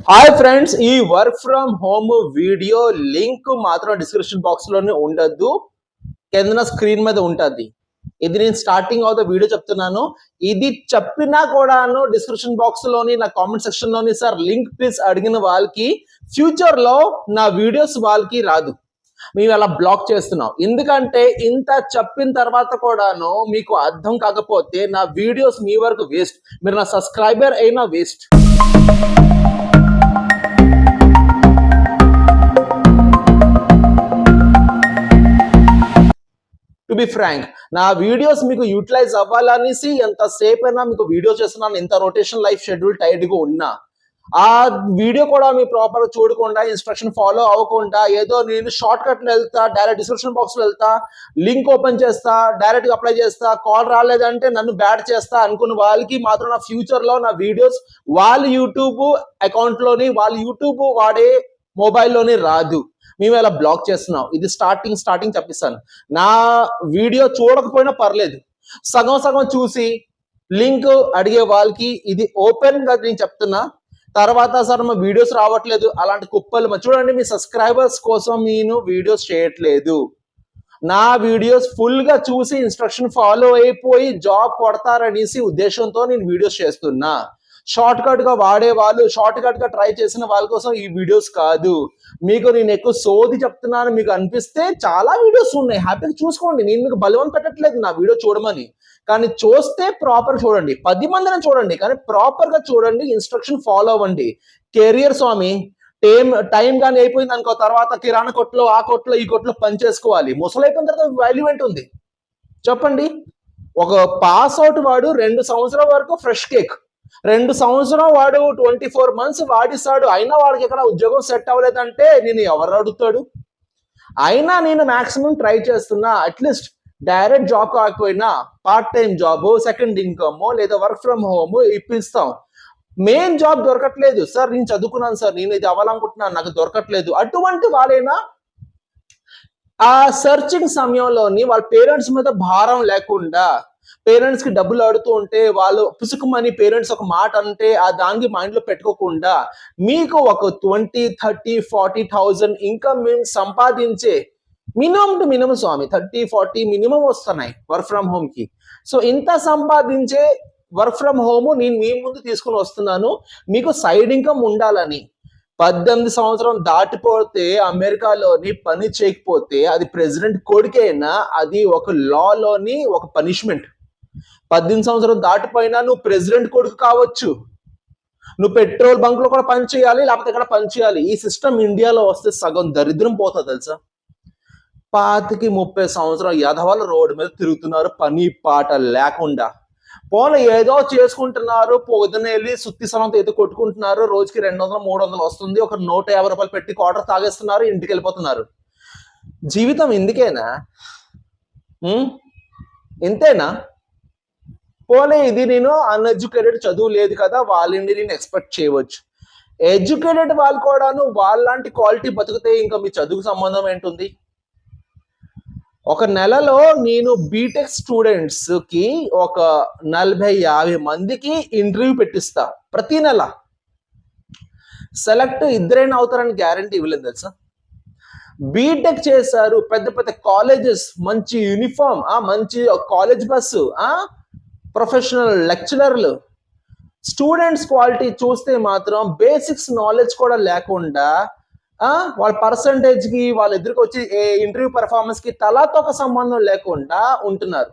Hi friends, ఈ work from home video link మాత్రం description box లోనే ఉండద్దు, కింద స్క్రీన్ మీద ఉంటుంది. ఇది నేను స్టార్టింగ్ ఆఫ్ ద వీడియో చెప్తున్నాను. ఇది చెప్పినా కూడాను డిస్క్రిప్షన్ బాక్స్ లోని నా కామెంట్ సెక్షన్ లోని సార్ లింక్ ప్లీజ్ అడిగిన వాళ్ళకి ఫ్యూచర్ లో నా వీడియోస్ వాళ్ళకి రాదు. మేము అలా బ్లాక్ చేస్తున్నాం. ఎందుకంటే ఇంత చెప్పిన తర్వాత కూడాను మీకు అర్థం కాకపోతే నా వీడియోస్ మీ వరకు వేస్ట్. మీరు నా సబ్స్క్రైబర్ అయినా వేస్ట్. టు బి ఫ్రాంక్, నా వీడియోస్ మీకు యూటిలైజ్ అవ్వాలనేసి ఎంతసేపు అయినా మీకు వీడియో చేస్తున్నాను. ఎంత రొటేషన్ లైఫ్ షెడ్యూల్ టైట్గా ఉన్నా ఆ వీడియో కూడా మీరు ప్రాపర్ చూడకుండా, ఇన్స్ట్రక్షన్ ఫాలో అవ్వకుండా, ఏదో నేను షార్ట్ కట్లో వెళ్తా, డైరెక్ట్ డిస్క్రిప్షన్ బాక్స్ లో వెళ్తా, లింక్ ఓపెన్ చేస్తా, డైరెక్ట్ గా అప్లై చేస్తా, కాల్ రాలేదంటే నన్ను బ్యాడ్ చేస్తా అనుకున్న వాళ్ళకి మాత్రం నా ఫ్యూచర్ లో నా వీడియోస్ వాళ్ళ యూట్యూబ్ అకౌంట్ లోని, వాళ్ళ యూట్యూబ్ వాడే మొబైల్లోని రాదు. మేము ఇలా బ్లాక్ చేస్తున్నాం. ఇది స్టార్టింగ్ చెప్పిస్తాను. నా వీడియో చూడకపోయినా పర్లేదు, సగం సగం చూసి లింక్ అడిగే వాళ్ళకి ఇది ఓపెన్ గా నేను చెప్తున్నా. తర్వాత సార్ మా వీడియోస్ రావట్లేదు అలాంటి కుప్పలు చూడండి, మీ సబ్స్క్రైబర్స్ కోసం నేను వీడియోస్ చేయట్లేదు. నా వీడియోస్ ఫుల్ గా చూసి ఇన్స్ట్రక్షన్ ఫాలో అయిపోయి జాబ్ కొడతారనేసి ఉద్దేశంతో నేను వీడియోస్ చేస్తున్నా. షార్ట్ కట్ గా వాడే వాళ్ళు, షార్ట్ కట్ గా ట్రై చేసిన వాళ్ళ కోసం ఈ వీడియోస్ కాదు. మీకు నేను ఎక్కువ సోది చెప్తున్నాను మీకు అనిపిస్తే చాలా వీడియోస్ ఉన్నాయి, హ్యాపీగా చూసుకోండి. నేను మీకు బలవం పెట్టట్లేదు నా వీడియో చూడమని, కానీ చూస్తే ప్రాపర్ చూడండి. 10 మందిని చూడండి కానీ ప్రాపర్ గా చూడండి, ఇన్స్ట్రక్షన్ ఫాలో అవ్వండి. కెరియర్ స్వామి, టైం కానీ అయిపోయింది అనుకో, తర్వాత కిరాణా కొట్లో, ఆ కొట్లో, ఈ కొట్లో పని చేసుకోవాలి. ముసలైపోయిన తర్వాత వాల్యూ ఏంటుంది చెప్పండి? ఒక పాస్ అవుట్ వాడు 2 సంవత్సరాల వరకు ఫ్రెష్ కేక్, 2 సంవత్సరం వాడు 24 months వాడిస్తాడు, అయినా వాడికి ఎక్కడ ఉద్యోగం సెట్ అవ్వలేదంటే నేను ఎవరు అడుగుతాడు? అయినా నేను మాక్సిమం ట్రై చేస్తున్నా. అట్లీస్ట్ డైరెక్ట్ జాబ్ కాకపోయినా part time job, second income లేదా వర్క్ ఫ్రమ్ హోమ్ ఇప్పిస్తాం. మెయిన్ జాబ్ దొరకట్లేదు సార్, నేను చదువుకున్నాను సార్, నేను ఇది అవ్వాలనుకుంటున్నాను, నాకు దొరకట్లేదు. అటువంటి వాళ్ళైనా ఆ సర్చింగ్ సమయంలోని వాళ్ళ పేరెంట్స్ మీద భారం లేకుండా, పేరెంట్స్ కి డబ్బులు అడుతూ ఉంటే వాళ్ళు పుసుకుమని పేరెంట్స్ ఒక మాట అంటే ఆ దానికి మైండ్ లో పెట్టుకోకుండా మీకు ఒక 20, 30, 40,000 ఇన్కమ్ సంపాదించే మినిమం టు మినిమం స్వామి 30, 40 మినిమం వస్తున్నాయి వర్క్ ఫ్రమ్ హోమ్ కి. సో ఇంత సంపాదించే వర్క్ ఫ్రమ్ హోమ్ నేను మీ ముందు తీసుకుని వస్తున్నాను, మీకు సైడ్ ఇన్కమ్ ఉండాలని. 18 సంవత్సరం దాటిపోతే అమెరికాలోని పని చేయకపోతే అది ప్రెసిడెంట్ కొడుకైనా అది ఒక లాలోని ఒక పనిష్మెంట్. 18 సంవత్సరం దాటిపోయినా నువ్వు ప్రెసిడెంట్ కొడుకు కావచ్చు, నువ్వు పెట్రోల్ బంక్ లో కూడా పని చేయాలి, లేకపోతే ఇక్కడ పని చేయాలి. ఈ సిస్టమ్ ఇండియాలో వస్తే సగం దరిద్రం పోతుంది తెలుసా? 25-30 సంవత్సరం యధవాళ్ళు రోడ్డు మీద తిరుగుతున్నారు పని పాట లేకుండా. పోనీ ఏదో చేసుకుంటున్నారు, పొద్దున్న వెళ్ళి సుత్తి సలంతో ఏదో కొట్టుకుంటున్నారు, రోజుకి 200, 300 వస్తుంది, ఒక 150 రూపాయలు పెట్టి క్వార్టర్ తాగేస్తున్నారు, ఇంటికి వెళ్ళిపోతున్నారు. జీవితం ఇందుకేనా? ఇంతేనా? పోనీ ఇది నేను అన్ఎడ్యుకేటెడ్, చదువు లేదు కదా, వాళ్ళని నేను ఎక్స్పెక్ట్ చేయవచ్చు. ఎడ్యుకేటెడ్ వాళ్ళు కూడాను వాళ్ళలాంటి క్వాలిటీ బతికితే ఇంకా మీ చదువుకు సంబంధం ఏంటుంది? ఒక నెలలో నేను బీటెక్ స్టూడెంట్స్ కి ఒక 40-50 మందికి ఇంటర్వ్యూ పెట్టిస్తా ప్రతి నెల. సెలెక్ట్ ఇద్దరైనా అవుతారని గ్యారంటీ ఇవ్వలేదు తెలుసా? బీటెక్ చేశారు, పెద్ద పెద్ద కాలేజెస్, మంచి యూనిఫామ్, మంచి కాలేజ్ బస్సు, ప్రొఫెషనల్ లెక్చరర్లు. స్టూడెంట్స్ క్వాలిటీ చూస్తే మాత్రం బేసిక్స్ నాలెడ్జ్ కూడా లేకుండా వాళ్ళ పర్సంటేజ్ కి, వాళ్ళ ఎదురుకు వచ్చి ఇంటర్వ్యూ పెర్ఫార్మెన్స్ కి తలాతో ఒక సంబంధం లేకుండా ఉంటున్నారు.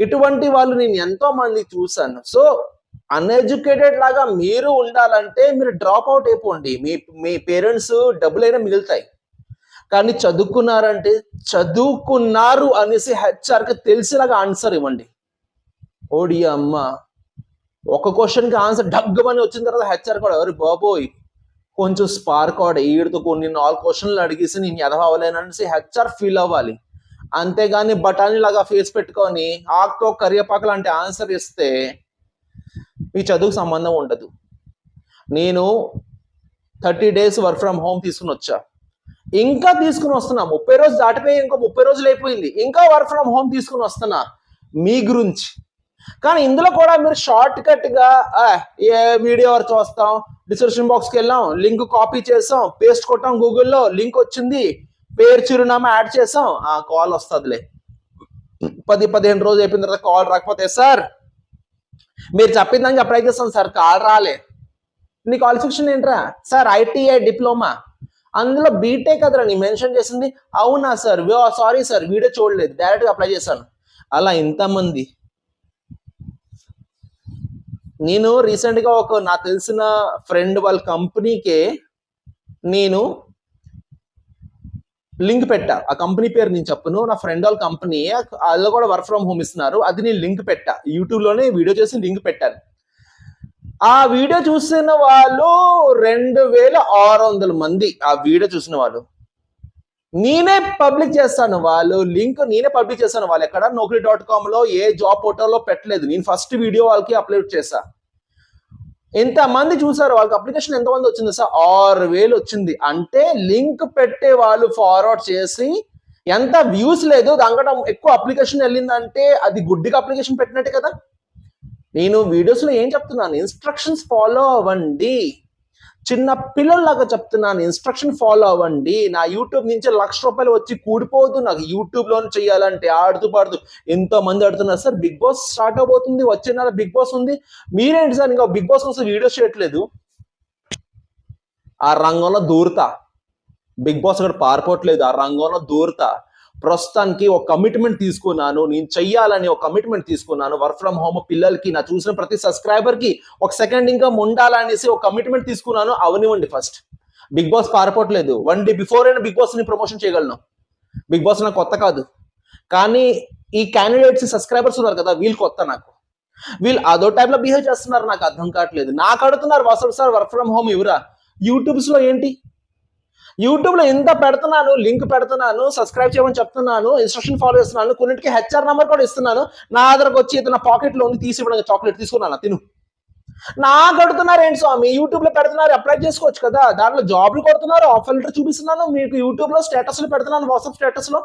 ఇటువంటి వాళ్ళు నేను ఎంతో మంది చూశాను. సో అన్ఎడ్యుకేటెడ్ లాగా మీరు ఉండాలంటే మీరు డ్రాప్ అవుట్ అయిపోండి, మీ పేరెంట్స్ డబ్బులైనా మిగులుతాయి. కానీ చదువుకున్నారంటే చదువుకున్నారు అనేసి హెచ్ఆర్కి తెలిసేలాగా ఆన్సర్ ఇవ్వండి. ఓడి అమ్మ, ఒక క్వశ్చన్కి ఆన్సర్ డగ్గమని వచ్చిన తర్వాత హెచ్ఆర్ కూడా ఎవరు బాబోయ్ కొంచెం స్పార్క్ వాడు ఈడుతో కొన్ని 4 క్వశ్చన్లు అడిగేసి నేను ఎదవలేననేసి హెచ్ఆర్ ఫీల్ అవ్వాలి. అంతేగాని బఠానీ లాగా ఫేస్ పెట్టుకొని ఆకుతో కరివేపాకు లాంటి ఆన్సర్ ఇస్తే మీ చదువుకు సంబంధం ఉండదు. నేను 30 days వర్క్ ఫ్రమ్ హోమ్ తీసుకుని వచ్చా, ఇంకా తీసుకుని వస్తున్నా. 30 రోజులు దాటిపోయి ఇంకో 30 రోజులు అయిపోయింది, ఇంకా వర్క్ ఫ్రమ్ హోమ్ తీసుకుని వస్తున్నా మీ గురించి. కానీ ఇందులో కూడా మీరు షార్ట్ కట్ గా ఏ వీడియో వరకు చూస్తాం, డిస్క్రిప్షన్ బాక్స్కి వెళ్ళాం, లింక్ కాపీ చేసాం, పేస్ట్ కొట్టాం, గూగుల్లో లింక్ వచ్చింది, పేరు చిరునామా యాడ్ చేసాం, ఆ కాల్ వస్తుందిలే. 10-15 రోజులు అయిపోయిన తర్వాత కాల్ రాకపోతే, సార్ మీరు చెప్పిన దానికి అప్లై చేస్తాను సార్, కాల్ రాలే. నీ క్వాలిఫికేషన్ ఏంట్రా? Sir ITI diploma. అందులో బీటెక్ కదరా నీ మెన్షన్ చేసింది. అవునా సార్, సారీ సార్ వీడియో చూడలేదు, డైరెక్ట్గా అప్లై చేశాను. అలా ఇంతమంది. నేను రీసెంట్గా నాకు తెలిసిన ఫ్రెండ్ వాళ్ళ కంపెనీకే నేను లింక్ పెట్టా. ఆ కంపెనీ పేరు నేను చెప్పను, నా ఫ్రెండ్ వాళ్ళ కంపెనీ, వాళ్ళు కూడా వర్క్ ఫ్రమ్ హోమ్ ఇస్తున్నారు. అది నేను లింక్ పెట్టా, యూట్యూబ్లోనే వీడియో చేసి లింక్ పెట్టాను. ఆ వీడియో చూసిన వాళ్ళు 2600 మంది. ఆ వీడియో చూసిన వాళ్ళు నేనే పబ్లిక్ చేస్తాను, వాళ్ళు లింక్ నేనే పబ్లిక్ చేస్తాను. వాళ్ళు ఎక్కడ naukri.com లో ఏ జాబ్ పోర్టల్లో పెట్టలేదు, నేను ఫస్ట్ వీడియో వాళ్ళకి అప్లోడ్ చేశా. ఎంతమంది చూసారు? వాళ్ళకి అప్లికేషన్ ఎంతమంది వచ్చింది సార్? 6000 వచ్చింది. అంటే లింక్ పెట్టే వాళ్ళు ఫార్వర్డ్ చేసి ఎంత వ్యూస్ లేదు, దానికంటే ఎక్కువ అప్లికేషన్ వెళ్ళిందంటే అది గుడ్డిగా అప్లికేషన్ పెట్టినట్టే కదా. నేను వీడియోస్లో ఏం చెప్తున్నాను? ఇన్స్ట్రక్షన్స్ ఫాలో అవ్వండి. చిన్న పిల్లల్లాగా చెప్తున్నాను, ఇన్స్ట్రక్షన్ ఫాలో అవ్వండి. నా యూట్యూబ్ నుంచి ₹1,00,000 వచ్చి కూడిపోదు నాకు యూట్యూబ్లోనే చేయాలంటే. ఆడుతూ పాడుతూ ఎంతో మంది ఆడుతున్నారు సార్, బిగ్ బాస్ స్టార్ట్ అవబోతుంది, వచ్చే నెల బిగ్ బాస్ ఉంది, మీరేంటి సార్ ఇంకా బిగ్ బాస్ కోసం వీడియోస్ చేయట్లేదు? ఆ రంగంలో దూరతా, బిగ్ బాస్ కూడా పారిపోవట్లేదు, ఆ రంగంలో దూరతా. ప్రస్తుతానికి ఒక కమిట్మెంట్ తీసుకున్నాను, నేను చెయ్యాలని ఒక కమిట్మెంట్ తీసుకున్నాను. వర్క్ ఫ్రమ్ హోమ్ పిల్లలకి, నా చూసిన ప్రతి సబ్స్క్రైబర్కి ఒక సెకండ్ ఇన్కమ్ ఉండాలనేసి ఒక కమిట్మెంట్ తీసుకున్నాను. అవనివ్వండి, ఫస్ట్ బిగ్ బాస్ పారిపోవట్లేదు. 1 డే బిఫోర్ అయినా బిగ్ బాస్ని ప్రమోషన్ చేయగలను. బిగ్ బాస్ నాకు కొత్త కాదు, కానీ ఈ క్యాండిడేట్స్ సబ్స్క్రైబర్స్ ఉన్నారు కదా, వీళ్ళు కొత్త నాకు. వీళ్ళు అదో టైప్లో బిహేవ్ చేస్తున్నారు, నాకు అర్థం కావట్లేదు. నాకు అడుగుతున్నారు, Vasav sir work from home ఇవ్వరా? యూట్యూబ్స్లో ఏంటి, యూట్యూబ్లో ఎంత పెడుతున్నాను, లింక్ పెడుతున్నాను, సబ్స్క్రైబ్ చేయమని చెప్తున్నాను, ఇన్స్ట్రక్షన్ ఫాలో చేస్తున్నాను, కొన్నింటికి HR నెంబర్ కూడా ఇస్తున్నాను. నా దగ్గరకు వచ్చి ఏదైనా పాకెట్లో ఉంది తీసి ఇవ్వడానికి చాక్లెట్ తీసుకున్నాను, తిను. నాకు అడుగుతున్నారు ఏంటి స్వామి? యూట్యూబ్లో పెడుతున్నారు, అప్లై చేసుకోవచ్చు కదా. దాంట్లో జాబ్లు కొడుతున్నారు, ఆఫర్ లెటర్ చూపిస్తున్నాను మీకు, యూట్యూబ్లో స్టేటస్లు పెడుతున్నాను, వాట్సాప్ స్టేటస్లో,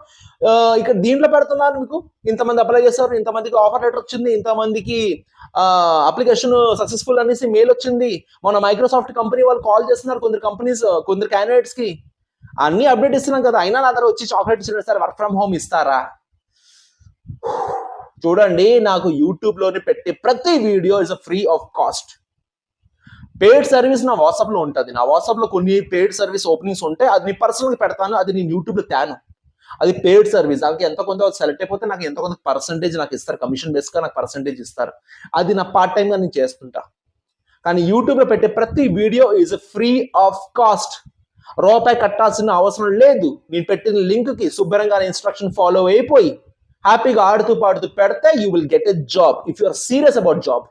ఇక్కడ దీంట్లో పెడుతున్నాను మీకు. ఇంతమంది అప్లై చేస్తారు, ఇంతమందికి ఆఫర్ లెటర్ వచ్చింది, ఇంతమందికి అప్లికేషన్ సక్సెస్ఫుల్ అనేసి మెయిల్ వచ్చింది. మన మైక్రోసాఫ్ట్ కంపెనీ వాళ్ళు కాల్ చేస్తున్నారు, కొందరు క్యాండిడేట్స్ కి. అన్ని అప్డేట్ ఇస్తున్నాం కదా, అయినా నా దగ్గర వచ్చి చాక్లెట్ ఇచ్చిన సార్ వర్క్ ఫ్రమ్ హోమ్ ఇస్తారా? చూడండి, నాకు యూట్యూబ్లోని పెట్టే ప్రతి video is free of cost. Paid service నా వాట్సాప్లో ఉంటుంది. నా వాట్సాప్లో కొన్ని పెయిడ్ సర్వీస్ ఓపెనింగ్స్ ఉంటాయి, అది నేను పర్సనల్గా పెడతాను, అది నేను యూట్యూబ్లో తేను. అది పెయిడ్ సర్వీస్, దానికి ఎంత కొంత సెలెక్ట్ అయిపోతే నాకు ఎంత కొంత పర్సంటేజ్ నాకు ఇస్తారు, కమిషన్ బేస్గా నాకు పర్సంటేజ్ ఇస్తారు. అది నా పార్ట్ టైంగా నేను చేస్తుంటా. కానీ యూట్యూబ్లో పెట్టే ప్రతి video is free of cost. రూపాయి కట్టాల్సిన అవసరం లేదు. నేను పెట్టిన లింక్కి శుభ్రంగా ఇన్స్ట్రక్షన్ ఫాలో అయిపోయి హ్యాపీగా ఆడుతూ పాడుతూ పెడితే you will get a job if you are serious about job.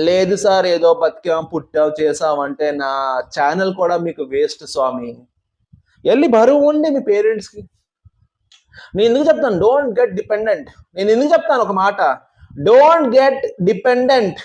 లేదు సార్ ఏదో బతికాం పుట్టాం చేసామంటే నా ఛానల్ కూడా మీకు వేస్ట్ స్వామి. వెళ్ళి బరువు ఉండి మీ పేరెంట్స్కి. నేను ఎందుకు చెప్తాను డోంట్ గెట్ డిపెండెంట్? నేను ఎందుకు చెప్తాను ఒక మాట, డోంట్ గెట్ డిపెండెంట్.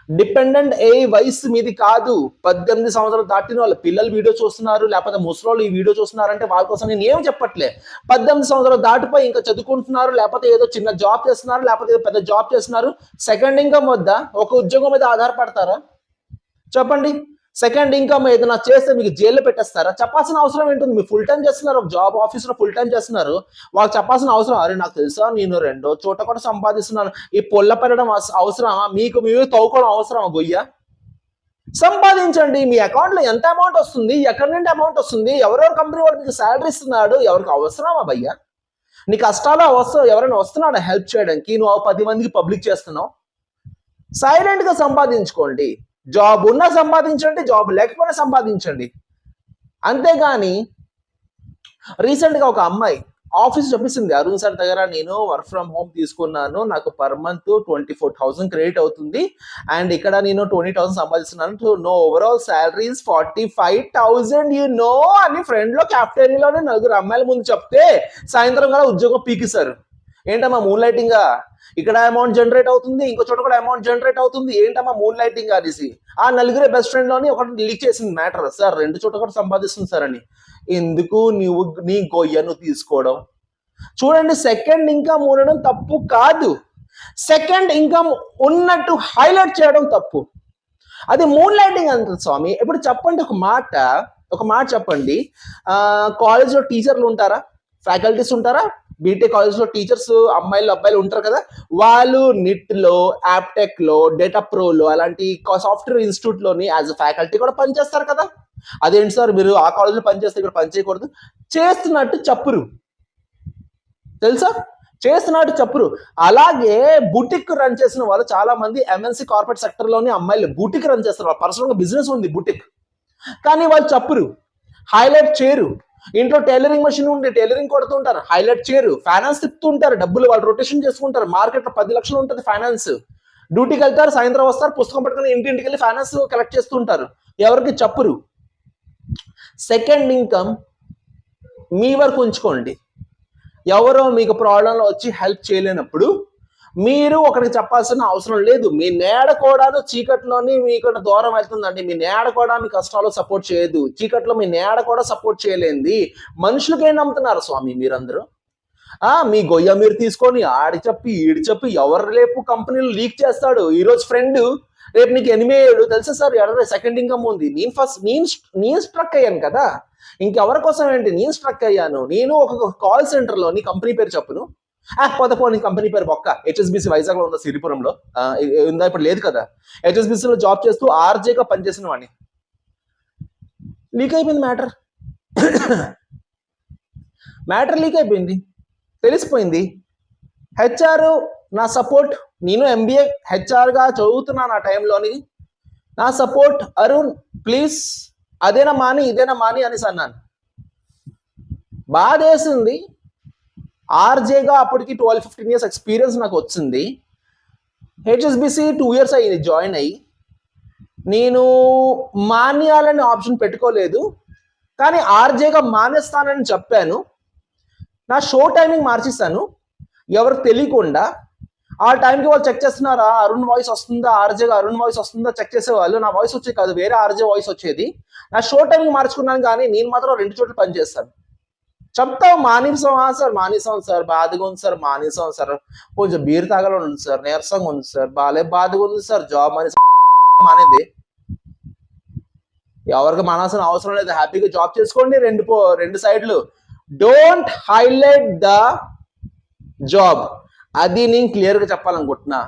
డిపెండెంట్ ఏ వయసు మీది కాదు. 18 సంవత్సరాలు దాటిన వాళ్ళ పిల్లలు వీడియో చూస్తున్నారు, లేకపోతే ముసలోళ్ళు ఈ వీడియో చూస్తున్నారంటే వాళ్ళ కోసం నేను ఏం చెప్పట్లే. 18 సంవత్సరాలు దాటిపోయి ఇంకా చదువుకుంటున్నారు, లేకపోతే ఏదో చిన్న జాబ్ చేస్తున్నారు, లేకపోతే ఏదో పెద్ద జాబ్ చేస్తున్నారు. సెకండ్ ఇన్కమ్ వద్ద ఒక ఉద్యోగం మీద ఆధారపడతారా? చెప్పండి. సెకండ్ ఇన్కమ్ ఏదైనా చేస్తే మీకు జైల్లో పెట్టేస్తారా? చెప్పాల్సిన అవసరం ఏంటుంది? మీరు ఫుల్ టైం చేస్తున్నారు, ఒక జాబ్ ఆఫీస్లో ఫుల్ టైం చేస్తున్నారు, వాళ్ళకి చెప్పాల్సిన అవసరం, అరే నాకు తెలుసా నేను రెండో చోట కూడా సంపాదిస్తున్నాను, ఈ పొల్ల పెట్టడం అవసరమా? మీకు మీరు తవ్వుకోవడం అవసరమా? గొయ్య సంపాదించండి. మీ అకౌంట్లో ఎంత అమౌంట్ వస్తుంది, ఎక్కడి నుండి అమౌంట్ వస్తుంది, ఎవరెవరు కంపెనీ వాడు మీకు శాలరీ ఇస్తున్నాడు, ఎవరికి అవసరమా భయ్యా? నీ కష్టాలు ఎవరైనా వస్తున్నాడా హెల్ప్ చేయడానికి? నువ్వు 10 మందికి పబ్లిక్ చేస్తున్నావు. సైలెంట్గా సంపాదించుకోండి. జాబ్ ఉన్నా సంపాదించండి, జాబ్ లేకపోయినా సంపాదించండి. అంతేగాని రీసెంట్గా ఒక అమ్మాయి ఆఫీస్ చెప్పేసింది, అరుణ్ సార్ దగ్గర నేను వర్క్ ఫ్రమ్ హోమ్ తీసుకున్నాను, నాకు పర్ మంత్ 24,000 క్రెడిట్ అవుతుంది, అండ్ ఇక్కడ నేను 20,000 సంపాదిస్తున్నాను, నో ఓవరాల్ శాలరీ 45,000 అని ఫ్రెండ్లో క్యాఫ్టేరియాలోనే 4 అమ్మాయిల ముందు చెప్తే సాయంత్రం కూడా ఉద్యోగం పీకిస్తారు. ఏంటమ్మా మూన్ లైటింగ్? ఇక్కడ అమౌంట్ జనరేట్ అవుతుంది, ఇంకో చోట కూడా అమౌంట్ జనరేట్ అవుతుంది, ఏంటమ్మా మూన్ లైటింగ్ అనేసి. ఆ 4 బెస్ట్ ఫ్రెండ్ లోని ఒకటి లీక్ చేసింది మ్యాటర్, సార్ 2 చోట కూడా సంపాదిస్తుంది సార్ అని. ఎందుకు నువ్వు నీ గొయ్యను తీసుకోవడం? చూడండి, సెకండ్ ఇన్కమ్ ఉండడం తప్పు కాదు, సెకండ్ ఇన్కమ్ ఉన్నట్టు హైలైట్ చేయడం తప్పు. అది మూన్ లైటింగ్ అంటారు స్వామి. ఇప్పుడు చెప్పండి ఒక మాట చెప్పండి. కాలేజ్లో టీచర్లు ఉంటారా, ఫ్యాకల్టీస్ ఉంటారా? బీటెక్ కాలేజ్లో టీచర్స్ అమ్మాయిలు అబ్బాయిలు ఉంటారు కదా. వాళ్ళు నిట్లో, యాప్టెక్లో, డేటా ప్రోలో అలాంటి సాఫ్ట్వేర్ ఇన్స్టిట్యూట్లోని యాజ్ అ ఫ్యాకల్టీ కూడా పనిచేస్తారు కదా. అదేంటి సార్ మీరు ఆ కాలేజ్లో పనిచేస్తే ఇక్కడ పని చేయకూడదు? చేస్తున్నట్టు చెప్పరు తెలుసా, చేస్తున్నట్టు చెప్పరు. అలాగే బుటిక్ రన్ చేసిన వాళ్ళు చాలా మంది ఎంఎన్సీ కార్పొరేట్ సెక్టర్ లోని అమ్మాయిలు బుటిక్ రన్ చేస్తారు. వాళ్ళ పర్సనల్ గా బిజినెస్ ఉంది బుటిక్, కానీ వాళ్ళు చెప్పరు, హైలైట్ చేయరు. ఇంట్లో టైలరింగ్ మెషిన్ ఉండి టైలరింగ్ కొడుతుంటారు, హైలైట్ చేయరు. ఫైనాన్స్ తిప్పుతుంటారు, డబ్బులు వాళ్ళు రొటేషన్ చేసుకుంటారు. మార్కెట్ లో 10 లక్షలు ఉంటుంది ఫైనాన్స్. డ్యూటీకి వెళ్తారు, సాయంత్రం వస్తారు, పుస్తకం పట్టుకుని ఇంటింటికి వెళ్ళి ఫైనాన్స్ కలెక్ట్ చేస్తుంటారు. ఎవరికి చెప్పరు. సెకండ్ ఇన్కమ్ మీ వరకు ఉంచుకోండి. ఎవరో మీకు ప్రాబ్లంలో వచ్చి హెల్ప్ చేయలేనప్పుడు మీరు ఒకరికి చెప్పాల్సిన అవసరం లేదు. మీ నేడ కూడా చీకట్లోని మీకు దూరం వెళ్తుందండి. మీ నేడ కూడా మీ కష్టాలు సపోర్ట్ చేయదు. చీకట్లో మీ నేడ కూడా సపోర్ట్ చేయలేంది. మనుషులకి ఏం నమ్ముతున్నారు స్వామి మీరందరూ? మీ గొయ్య మీరు తీసుకొని ఆడి చెప్పి ఈడి చెప్పి ఎవరు రేపు కంపెనీలు లీక్ చేస్తాడు. ఈరోజు ఫ్రెండ్ రేపు నీకు ఎనిమిది అయ్యాడు తెలుసా సార్, ఎవరైనా సెకండ్ ఇన్కమ్ ఉంది. నేను స్ట్రక్ అయ్యాను కదా, ఇంకెవరి కోసం ఏంటి? నేను స్ట్రక్ అయ్యాను. నేను ఒక కాల్ సెంటర్లో నీ కంపెనీ పేరు చెప్పును, నీ కంపెనీ పేరు బొక్క. హెచ్ఎస్బిసి వైజాగ్ లో ఉందా, సిరిపురంలో ఉందా, ఇప్పుడు లేదు కదా. హెచ్ఎస్బిసిలో జాబ్ చేస్తూ ఆర్జేగా పనిచేసిన వాడిని. లీక్ అయిపోయింది మ్యాటర్ లీక్ అయిపోయింది, తెలిసిపోయింది. హెచ్ఆర్ నా సపోర్ట్, నేను ఎంబీఏ హెచ్ఆర్గా చదువుతున్నాను ఆ టైంలోని. నా సపోర్ట్ అరుణ్ ప్లీజ్ అదేనా మాని ఇదేనా మాని అనేసి అన్నాను. బాధేసింది. ఆర్జేగా అప్పటికి 12-15 years ఎక్స్పీరియన్స్ నాకు వచ్చింది. హెచ్ఎస్బిసి 2 years అయ్యింది జాయిన్ అయ్యి. నేను మానేయాలని ఆప్షన్ పెట్టుకోలేదు, కానీ ఆర్జేగా మానేస్తానని చెప్పాను. నా షో టైమింగ్ మార్చిస్తాను ఎవరికి తెలియకుండా. ఆ టైంకి వాళ్ళు చెక్ చేస్తున్నారా, అరుణ్ వాయిస్ వస్తుందా, ఆర్జేగా అరుణ్ వాయిస్ వస్తుందా చెక్ చేసేవాళ్ళు. నా వాయిస్ వచ్చేది కాదు, వేరే ఆర్జే వాయిస్ వచ్చేది. నా షో టైమింగ్ మార్చుకున్నాను, కానీ నేను మాత్రం 2 చోట్ల పనిచేస్తాను. చెప్తావు మానేసాం సార్, మానేసాం సార్, బాధగా ఉంది సార్, మానేసాం సార్, కొంచెం బీర్ తాగాలని ఉంది సార్, నీరసంగా ఉంది సార్, బాధగా ఉంది సార్, జాబ్ మానేది. ఎవరికి మానాల్సిన అవసరం లేదు, హ్యాపీగా జాబ్ చేసుకోండి. రెండు సైడ్లు. Don't highlight the job. అది నేను క్లియర్గా చెప్పాలనుకుంటున్నా.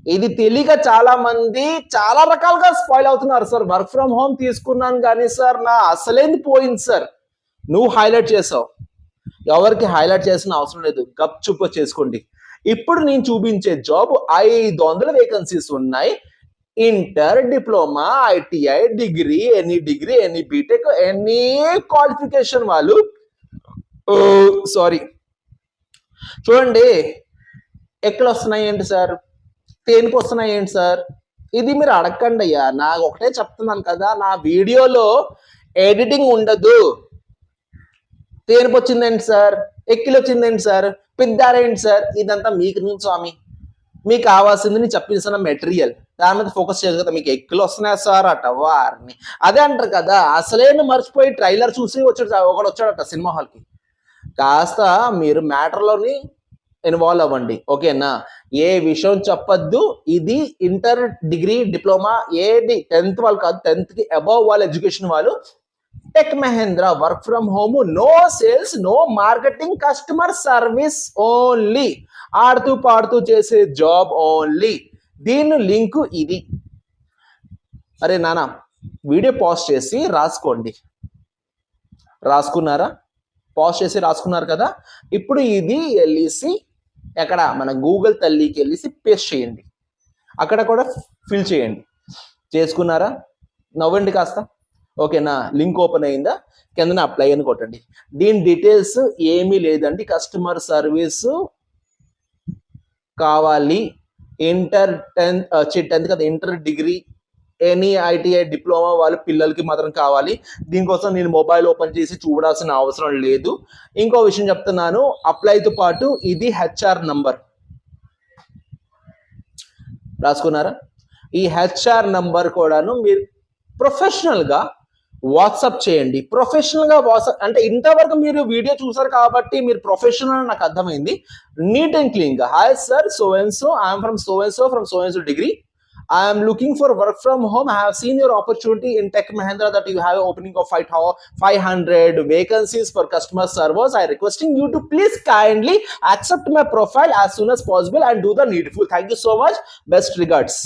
ఇది తెలియక చాలా మంది చాలా రకాలుగా స్పాయిల్ అవుతున్నారు సార్. వర్క్ ఫ్రమ్ హోమ్ తీసుకున్నాను కానీ సార్ నా అసలేంది పోయింది సార్. నువ్వు హైలైట్ చేసావు, ఎవరికి హైలైట్ చేసిన అవసరం లేదు, గప్ చుప్ప చేసుకోండి. ఇప్పుడు నేను చూపించే జాబ్ 500 వేకెన్సీస్ ఉన్నాయి. Inter, diploma, ITI, degree, any BTech, any qualification వాళ్ళు. సారీ చూడండి, ఎక్కడ వస్తున్నాయి ఏంటి సార్, దేనికి వస్తున్నాయి ఏంటి సార్, ఇది మీరు అడగండి అయ్యా. నాకు ఒకటే చెప్తున్నాను కదా, నా వీడియోలో ఎడిటింగ్ ఉండదు. దేనికి వచ్చిందేంటి సార్, ఎక్కిలు వచ్చిందేంటి సార్, పిద్దారేంటి సార్, ఇదంతా మీకు నేను స్వామి. మీకు కావాల్సింది నేను చెప్పిన మెటీరియల్, దాని మీద ఫోకస్ చేయదు కదా. మీకు ఎక్కిలు వస్తున్నాయా సార్ అట వారిని అదే అంటారు కదా. అసలే మర్చిపోయి ట్రైలర్ చూసి ఒకడు వచ్చాడట సినిమా హాల్కి. కాస్త మీరు మ్యాటర్లోని ఇన్వాల్వ్ అవ్వండి, ఓకేనా. ఏ విషయం చెప్పద్దు. ఇది ఇంటర్, డిగ్రీ, డిప్లొమా, ఏది 10th వాళ్ళు కాదు, 10th కి అబవ్ వాళ్ళ ఎడ్యుకేషన్ వాళ్ళు. Tech Mahindra work from home, no sales, no marketing, customer service only. ఆడుతూ పాడుతూ చేసే జాబ్ ఓన్లీ. దీని లింకు ఇది. అరే నానా, వీడియో పాజ్ చేసి రాసుకోండి. రాసుకున్నారా? పాజ్ చేసి రాసుకున్నారు కదా. ఇప్పుడు ఇది వెళ్ళేసి ఎక్కడ మన గూగుల్ తల్లికి వెళ్ళేసి పేస్ట్ చేయండి, అక్కడ కూడా ఫిల్ చేయండి. చేసుకున్నారా? నవ్వండి కాస్త, ఓకేనా. లింక్ ఓపెన్ అయిందా, కింద అప్లై అని కొట్టండి. దీని డీటెయిల్స్ ఏమీ లేదండి. కస్టమర్ సర్వీస్ కావాలి, ఇంటర్ 10th కదా, inter, degree, any ITI, diploma వాళ్ళ పిల్లలకి మాత్రం కావాలి. దీనికోసం నేను మొబైల్ ఓపెన్ చేసి చూడాల్సిన అవసరం లేదు. ఇంకో విషయం చెప్తున్నాను, అప్లైతో పాటు ఇది హెచ్ఆర్ నంబర్ రాసుకున్నారా? ఈ హెచ్ఆర్ నంబర్ కూడాను మీరు ప్రొఫెషనల్గా వాట్సాప్ చేయండి. ప్రొఫెషనల్గా వాట్సాప్ అంటే ఇంతవరకు మీరు వీడియో చూసారు కాబట్టి మీరు ప్రొఫెషనల్ అని నాకు అర్థమైంది. నీట్ అండ్ క్లీన్గా, hi sir so and so, I'm from so and so degree. I am looking for work from home. I have seen your opportunity in Tech Mahindra that you have an opening of 500 vacancies for customer service. I requesting you to please kindly accept my profile as soon as possible and do the needful. Thank you so much. Best regards.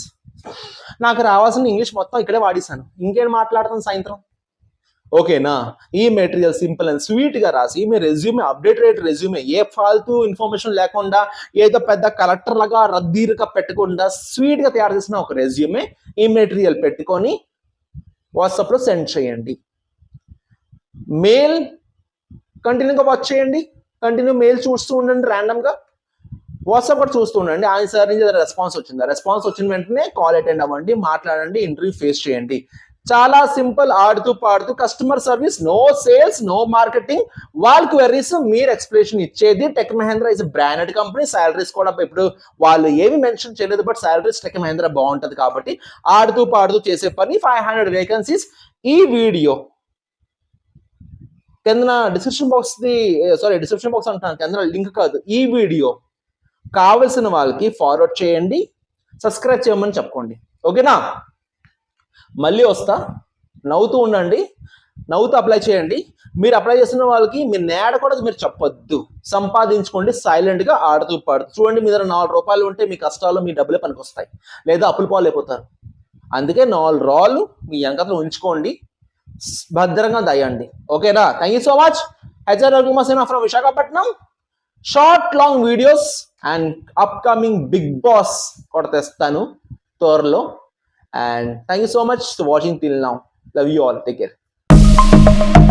నాకు రావాల్సిన English మొత్తం ఇక్కడే వాడేశాను. ఇంకేం మాట్లాడతాను సాయంత్రం. ఓకేనా? ఈ material simple and స్వీట్గా రాసి మీ రెజ్యూమే, అప్డేటెడ్ రెజ్యూమే, ఏ ఫాల్తూ ఇన్ఫర్మేషన్ లేకుండా ఏదో పెద్ద కలెక్టర్ లాగా రద్దీరుగా పెట్టకుండా స్వీట్గా తయారు చేసిన ఒక రెజ్యూమే ఈ మెటీరియల్ పెట్టుకొని వాట్సాప్లో సెండ్ చేయండి. మెయిల్ కంటిన్యూగా వాచ్ చేయండి, కంటిన్యూ మెయిల్ చూస్తూ ఉండండి, ర్యాండమ్గా వాట్సాప్ కూడా చూస్తూ ఉండండి. ఆయన సార్ నుంచి రెస్పాన్స్ వచ్చిందా, రెస్పాన్స్ వచ్చిన వెంటనే కాల్ అటెండ్ అవ్వండి, మాట్లాడండి, ఇంటర్వ్యూ ఫేస్ చేయండి. చాలా సింపుల్, ఆడుతూ పాడుతూ customer service, no sales, no marketing, వాళ్ళ క్వెరీస్ మీరు ఎక్స్ప్లెనేషన్ ఇచ్చేది. Tech Mahindra is branded company. Salaries కూడా ఇప్పుడు వాళ్ళు ఏమి మెన్షన్ చేయలేదు, బట్ శాలరీస్ టెక్ మహేంద్ర బాగుంటుంది కాబట్టి ఆడుతూ పాడుతూ చేసే పని. 500 వేకెన్సీస్. ఈ వీడియో కింద డిస్క్రిప్షన్ బాక్స్ అంటాను, కింద లింక్ కాదు, ఈ వీడియో కావలసిన వాళ్ళకి ఫార్వర్డ్ చేయండి, సబ్స్క్రైబ్ చేయమని చెప్పుకోండి. ఓకేనా? మళ్ళీ వస్తా, నవ్వుతూ ఉండండి, నవ్వుతూ అప్లై చేయండి. మీరు అప్లై చేస్తున్న వాళ్ళకి మీ నేడ కూడా మీరు చెప్పొద్దు, సంపాదించుకోండి సైలెంట్గా ఆడుతూ పాడుతూ. చూడండి, మీ దగ్గర 4 రూపాయలు ఉంటే మీ కష్టాలు మీ డబ్బులే పనికి వస్తాయి, లేదా అప్పుల పాలు అయిపోతారు. అందుకే 4 రాళ్ళు మీ వెనకలో ఉంచుకోండి, భద్రంగా దయండి. ఓకేనా? Thank you so much. HR Raghumasena from Visakhapatnam. Short long videos and upcoming Bigg Boss కూడా తెస్తాను త్వరలో. And thank you so much for watching till now. Love you all. Take care.